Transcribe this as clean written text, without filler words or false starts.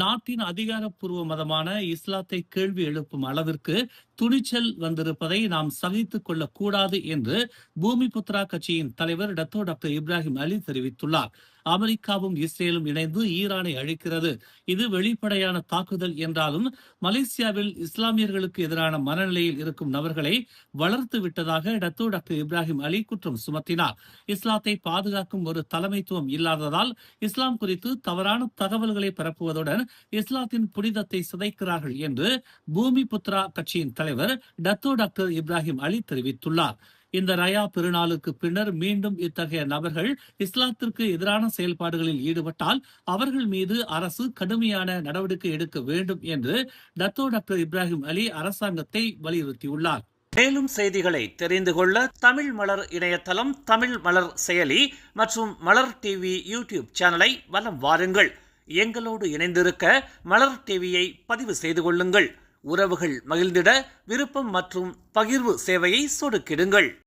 நாட்டின் அதிகாரப்பூர்வ மதமான இஸ்லாத்தை கேள்வி எழுப்பும் அளவிற்கு துணிச்சல் வந்திருப்பதை நாம் சகித்துக் கொள்ளக் கூடாது என்று பூமிபுத்ரா கட்சியின் தலைவர் டாக்டர் இப்ராஹிம் அலி தெரிவித்துள்ளார். அமெரிக்காவும் இஸ்ரேலும் இணைந்து ஈரானை அழிக்கிறது. இது வெளிப்படையான தாக்குதல் என்றாலும் மலேசியாவில் இஸ்லாமியர்களுக்கு எதிரான மனநிலையில் இருக்கும் நபர்களை வளர்த்து விட்டதாக டாக்டர் இப்ராஹிம் அலி குற்றம் சுமத்தினார். இஸ்லாத்தை பாதுகாக்கும் ஒரு தலைமைத்துவம் இல்லாததால் இஸ்லாம் குறித்து தவறான தகவல்களை பரப்புவதுடன் இஸ்லாத்தின் புனிதத்தை சிதைக்கிறார்கள் என்று பூமிபுத்ரா கட்சியின் தலைவர் டாக்டர் இப்ராஹிம் அலி தெரிவித்துள்ளார். இந்த ரயா பெருநாளுக்கு பின்னர் மீண்டும் இத்தகைய நபர்கள் இஸ்லாத்திற்கு எதிரான செயல்பாடுகளில் ஈடுபட்டால் அவர்கள் மீது அரசு கடுமையான நடவடிக்கை எடுக்க வேண்டும் என்று டாக்டர் இப்ராஹிம் அலி அரசாங்கத்தை வலியுறுத்தியுள்ளார். மேலும் செய்திகளை தெரிந்து கொள்ள தமிழ் மலர் இணையதளம், தமிழ் மலர் செயலி மற்றும் மலர் டிவி யூடியூப் சேனலை வலம் வாருங்கள். எங்களோடு இணைந்திருக்க மலர் டிவியை பதிவு செய்து கொள்ளுங்கள். உறவுகள் மகிழ்ந்திட விருப்பம் மற்றும் பகிர்வு சேவையை சொடுக்கிடுங்கள்.